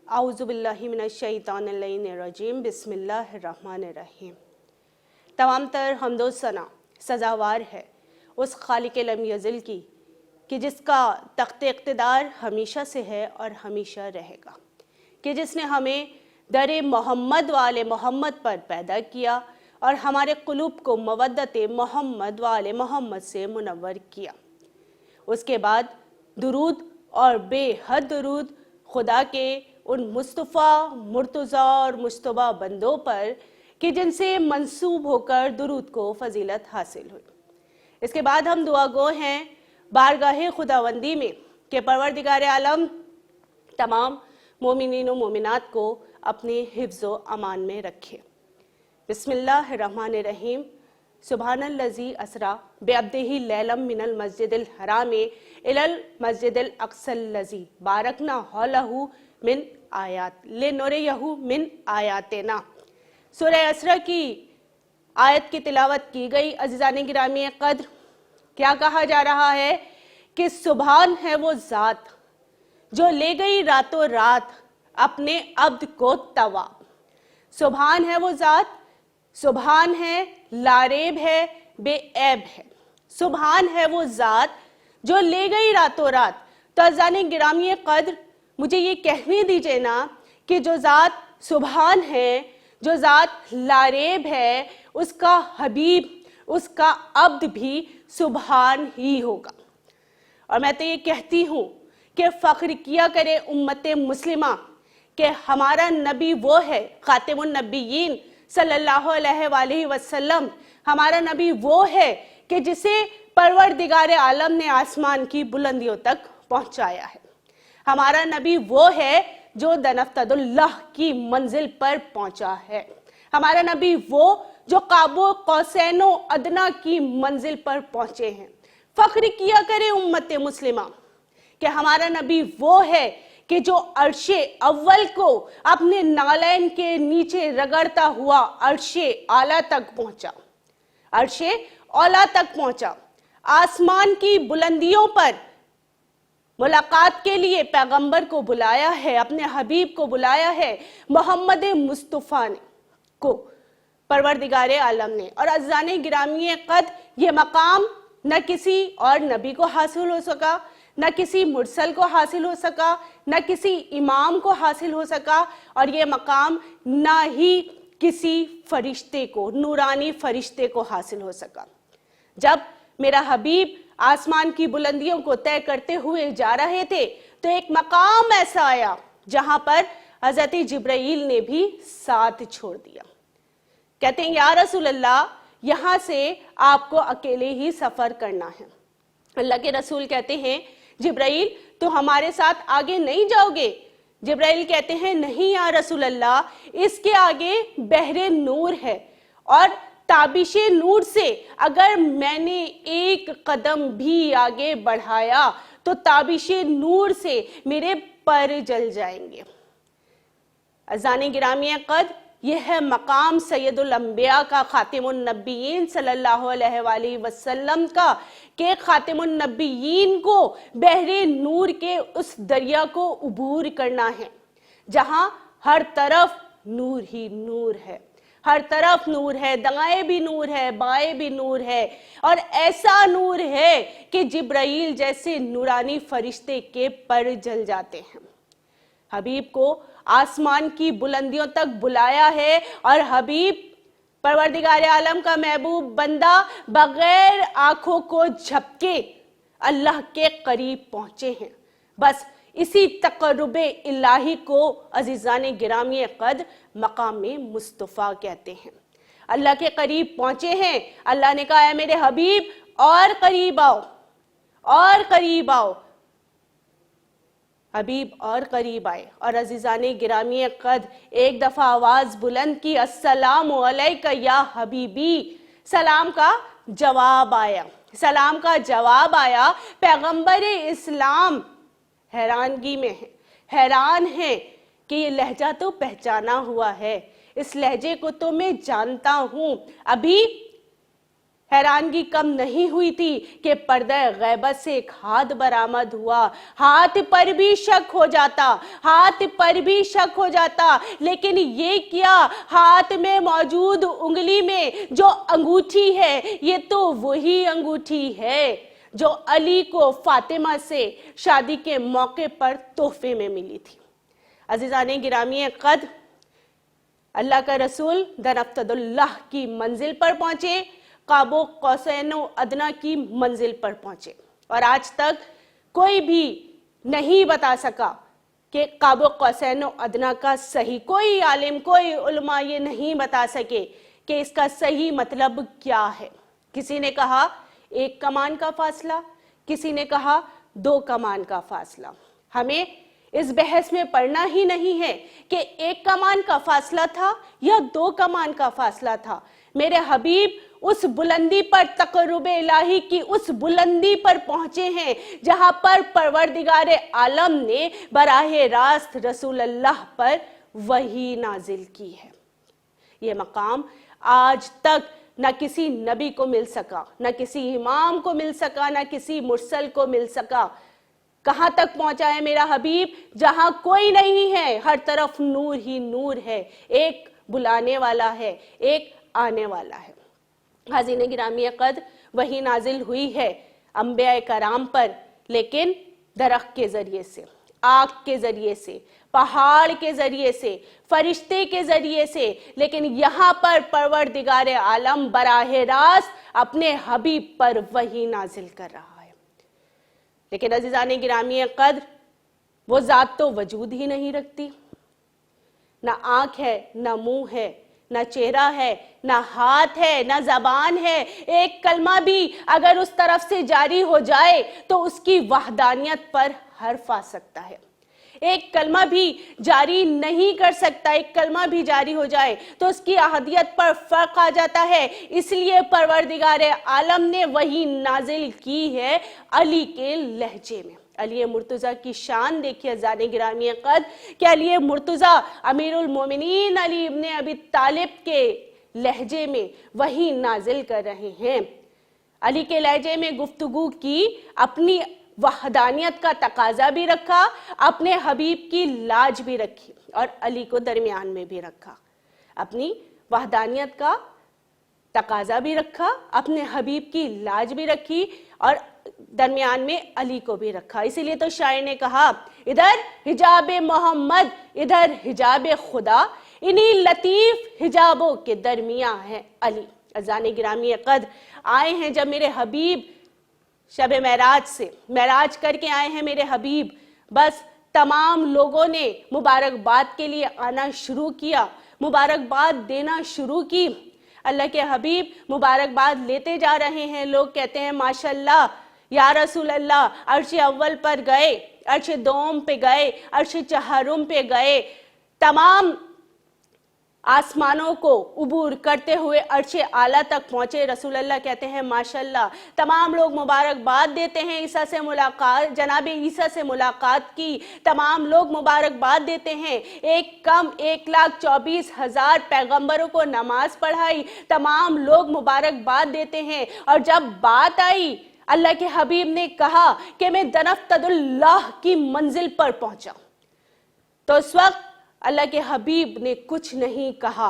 आऊज़ु बिल्लाहि मिनश्शैतानिर्रजीम बिस्मिल्लाहिर्रहमानिर्रहीम। तमाम तर हम्दो सना सज़ावार है उस खालिक़े लम यज़िल की कि जिसका तख्ते इक़्तिदार हमेशा से है और हमेशा रहेगा, कि जिसने हमें दर मोहम्मद वाले मोहम्मद पर पैदा किया और हमारे क़ुलूब को मवद्दत मोहम्मद वाले मोहम्मद से मुनव्वर किया। उसके बाद दुरूद और बेहद दुरूद खुदा के उन मुस्तफ़ा मुर्तज़ा और मुश्तबा बंदों पर कि जिनसे मंसूब होकर दुरूद को फजीलत हासिल हुई। इसके बाद हम दुआ गो हैं बारगाहे खुदावंदी में कि परवरदिगार आलम तमाम मोमिनीन व मोमिनात को अपने हिफ्ज़ व अमान में रखे। बिस्मिल्लाहिर्रहमानिर्रहीम। सुब्हानल्लज़ी असरा बिअब्दिही लैलम मिनल मस्जिदिल हराम इलल मस्जिदिल अक़सल्लज़ी बारकना हौलहू मिन आयात लिनुरियहू मिन आयातिना। सूरह असरा की आयत की तिलावत की गई। अज़ीज़ान गिरामी क़द्र, क्या कहा जा रहा है कि सुभान है वो ज़ात जो ले गई रातों रात अपने अब्द को तवा। सुभान है वो ज़ात, सुभान है, लारेब है, बेऐब है। सुभान है वो ज़ात जो ले गई रातों रात। तो अज़ीज़ान गिरामी क़द्र, मुझे ये कहने दीजिए ना कि जो ज़ात सुभान है, जो ज़ात लारेब है, उसका हबीब, उसका अब्द भी सुभान ही होगा। और मैं तो ये कहती हूँ कि फ़ख्र किया करे उम्मत मुस्लिमा कि हमारा नबी वो है ख़ातिमुन नबिय्यीन सल्लल्लाहु अलैहि वसल्लम। हमारा नबी वो है कि जिसे परवरदिगार आलम ने आसमान की बुलंदियों तक पहुंचाया है। हमारा नबी वो है जो दनफ्तदुल्लाह की मंजिल पर पहुंचा है। हमारा नबी वो जो काबो कौसैनो अदना की मंजिल पर पहुंचे हैं। फ़ख्र किया करे उम्मत मुस्लिमा कि हमारा नबी वो है कि जो अर्शे अव्वल को अपने नालैन के नीचे रगड़ता हुआ अर्शे आला तक पहुंचा, अर्शे औला तक पहुंचा। आसमान की बुलंदियों पर मुलाकात के लिए पैगंबर को बुलाया है, अपने हबीब को बुलाया है, मोहम्मद मुस्तफ़ा ने को परवरदिगार आलम ने। और अज़ीज़ान गिरामी क़द्र, ये मकाम न किसी और नबी को हासिल हो सका, न किसी मुरसल को हासिल हो सका, न किसी इमाम को हासिल हो सका, और ये मकाम न ही किसी फरिश्ते को, नूरानी फरिश्ते को हासिल हो सका। जब मेरा हबीब आसमान की बुलंदियों को तय करते हुए जा रहे थे तो एक मकाम ऐसा आया जहां पर हज़रत जिब्राइल ने भी साथ छोड़ दिया। कहते हैं या रसूल अल्लाह, यहाँ से आपको अकेले ही सफ़र करना है। अल्लाह के रसूल कहते हैं जिब्राइल, तो हमारे साथ आगे नहीं जाओगे? जिब्राइल कहते हैं नहीं या रसूल अल्लाह, इसके आगे बहरे नूर है और ताबिशे नूर से अगर मैंने एक कदम भी आगे बढ़ाया तो ताबिशे नूर से मेरे पर जल जाएंगे। अज़ीज़ान गिरामी क़द्र, यह है मकाम सैयदुल अंबिया का, ख़ातिमुन नबिय्यीन सल्लल्लाहु अलैहि वसल्लम का, कि ख़ातिमुन नबिय्यीन को बहरे नूर के उस दरिया को उबूर करना है जहां हर तरफ नूर ही नूर है, हर तरफ नूर है, दाएं भी नूर है, बाएं भी नूर है, और ऐसा नूर है कि जिब्राइल जैसे नूरानी फरिश्ते के पर जल जाते हैं। हबीब को आसमान की बुलंदियों तक बुलाया है और हबीब परवरदिगार आलम का महबूब बंदा बगैर आंखों को झपके अल्लाह के करीब पहुंचे हैं। बस इसी तक़र्रुबे इलाही को अज़ीज़ान गिरामी क़द्र मकाम मुस्तफ़ा कहते हैं। अल्लाह के करीब पहुंचे हैं। अल्लाह ने कहा है मेरे हबीब और करीब आओ, और करीब आओ। हबीब और करीब आए और अज़ीज़ान गिरामी क़द्र एक दफ़ा आवाज़ बुलंद की, अस्सलामु अलैका या हबीबी। सलाम का जवाब आया, सलाम का जवाब आया। पैगंबर इस्लाम हैरानगी में है, हैरान है कि ये लहजा तो पहचाना हुआ है, इस लहजे को तो मैं जानता हूँ। अभी हैरानगी कम नहीं हुई थी कि पर्दे गैबत से एक हाथ बरामद हुआ। हाथ पर भी शक हो जाता, हाथ पर भी शक हो जाता, लेकिन ये क्या, हाथ में मौजूद उंगली में जो अंगूठी है, ये तो वही अंगूठी है जो अली को फातिमा से शादी के मौके पर तोहफे में मिली थी। अजीजाने गिरामी कद, अल्लाह का रसूल दरफ्तदुल्लाह की मंजिल पर पहुंचे, काबो कौसैनो अदना की मंजिल पर पहुंचे, और आज तक कोई भी नहीं बता सका कि काबो कौसैनो अदना का सही, कोई आलिम, कोई उलमा ये नहीं बता सके कि इसका सही मतलब क्या है। किसी ने कहा 1 कमान का फासला, किसी ने कहा 2 कमान का फासला। हमें इस बहस में पढ़ना ही नहीं है कि 1 कमान का फासला था या 2 कमान का फासला था। मेरे हबीब उस बुलंदी पर, तकर्रुब इलाही की उस बुलंदी पर पहुंचे हैं जहां पर परवरदिगार आलम ने बराहे रास्त रसूल अल्लाह पर वही नाजिल की है। ये मकाम आज तक न किसी नबी को मिल सका, न किसी इमाम को मिल सका, न किसी मुरसल को मिल सका। कहां तक पहुंचा है मेरा हबीब? जहां कोई नहीं है, हर तरफ नूर ही नूर है, एक बुलाने वाला है, एक आने वाला है। हाज़िन गिरामी कद, वही नाजिल हुई है अंबिया कराम पर, लेकिन दरख्त के जरिए से, आग के जरिए से, पहाड़ के जरिए से, फरिश्ते के जरिए से, लेकिन यहाँ पर परवरदिगार आलम बराहे रास्त अपने हबीब पर वही नाजिल कर रहा है। लेकिन अजीजाने गिरामी कद्र, वो जात तो वजूद ही नहीं रखती, ना आंख है, ना मुंह है, ना चेहरा है, ना हाथ है, ना जबान है। एक कलमा भी अगर उस तरफ से जारी हो जाए तो उसकी वहदानियत पर हर्फ आ सकता है। एक कलमा भी जारी नहीं कर सकता, एक कलमा भी जारी हो जाए तो उसकी अहदियत पर फर्क आ जाता है। इसलिए परवरदिगार आलम ने वही नाजिल की है अली के लहजे में। अली मुर्तज़ा की शान देखिए जाने गिरामी कद, कि अली मुर्तज़ा अमीरुल मोमिनीन अली इब्ने अबी तालिब के लहजे में वही नाजिल कर रहे हैं। अली के लहजे में गुफ्तगू की, अपनी वहदानियत का तकाजा भी रखा, अपने हबीब की लाज भी रखी और अली को दरमियान में भी रखा। अपनी वहदानियत का तकाजा भी रखा, अपने हबीब की लाज भी रखी और दरमियान में अली को भी रखा। इसीलिए तो शायर ने कहा, इधर हिजाब मोहम्मद, इधर हिजाब खुदा, इन्हीं लतीफ हिजाबों के दरमियां है अली। अज़ाने गिरामी कद, आए हैं जब मेरे हबीब शब महराज से, महराज करके आए हैं मेरे हबीब, बस तमाम लोगों ने मुबारकबाद के लिए आना शुरू किया, मुबारकबाद देना शुरू की। अल्लाह के हबीब मुबारकबाद लेते जा रहे हैं। लोग कहते हैं माशाल्लाह या रसूल अल्लाह, अर्श अव्वल पर गए, अर्श दोम पे गए, अर्श चहरुम पे गए, तमाम आसमानों को उबूर करते हुए अर्श आला तक पहुंचे। रसूल अल्लाह कहते हैं माशाल्लाह। तमाम लोग मुबारकबाद देते हैं ईसा से मुलाकात, जनाबे ईसा से मुलाकात की, तमाम लोग मुबारकबाद देते हैं। एक कम 1,24,000 पैगंबरों को नमाज पढ़ाई, तमाम लोग मुबारकबाद देते हैं। और जब बात आई, अल्लाह के हबीब ने कहा कि मैं दरफ्तदुल्लाह की मंजिल पर पहुंचा, तो उस वक्त अल्लाह के हबीब ने कुछ नहीं कहा।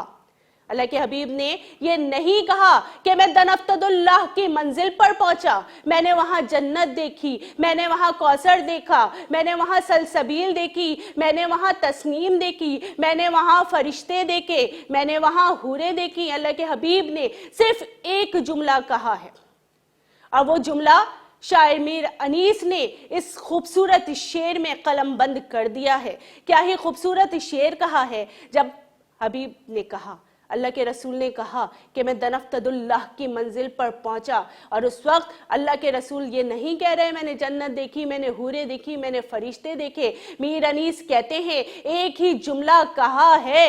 अल्लाह के हबीब ने ये नहीं कहा कि मैं दरफ्तदुल्लाह की मंजिल पर पहुंचा, मैंने वहां जन्नत देखी, मैंने वहां कौसर देखा, मैंने वहां सलसबील देखी, मैंने वहां तस्नीम देखी, मैंने वहां फरिश्ते देखे, मैंने वहां हूरें देखी। अल्लाह के हबीब ने सिर्फ एक जुमला कहा है, और वो जुमला शायर मीर अनीस ने इस खूबसूरत शेर में कलम बंद कर दिया है। क्या ही खूबसूरत शेर कहा है, जब हबीब ने कहा, अल्लाह के रसूल ने कहा कि मैं दरफ्तदुल्लाह की मंजिल पर पहुंचा। और उस वक्त अल्लाह के रसूल ये नहीं कह रहे मैंने जन्नत देखी, मैंने हूरें देखी, मैंने फरिश्ते देखे। मीर अनीस कहते हैं एक ही जुमला कहा है,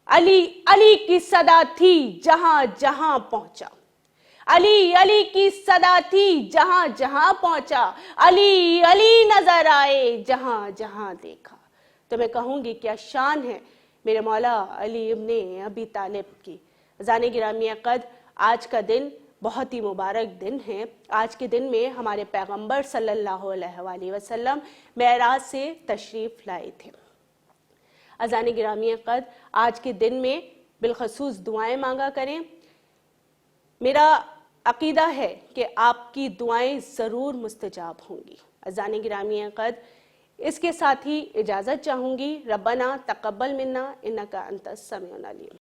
अली अली की सदा थी जहां जहां पहुंचा, अली अली की सदा थी जहां जहां पहुंचा, अली अली नजर आए जहां जहां देखा। तो मैं कहूंगी क्या शान है मेरे मौला अली इब्ने अबी तालिब की। जाने गिरामी कद, आज का दिन بہت ہی مبارک دن ہے۔ آج کے دن میں ہمارے پیغمبر صلی اللہ علیہ وآلہ وسلم معراج سے تشریف لائے تھے۔ عزیزان گرامی قدر، آج کے دن میں بالخصوص دعائیں مانگا کریں۔ میرا عقیدہ ہے کہ آپ کی دعائیں ضرور مستجاب ہوں گی۔ عزیزان گرامی قدر، اس کے ساتھ ہی اجازت چاہوں گی۔ ربنا تقبل منا انک انت السمیع العلیم۔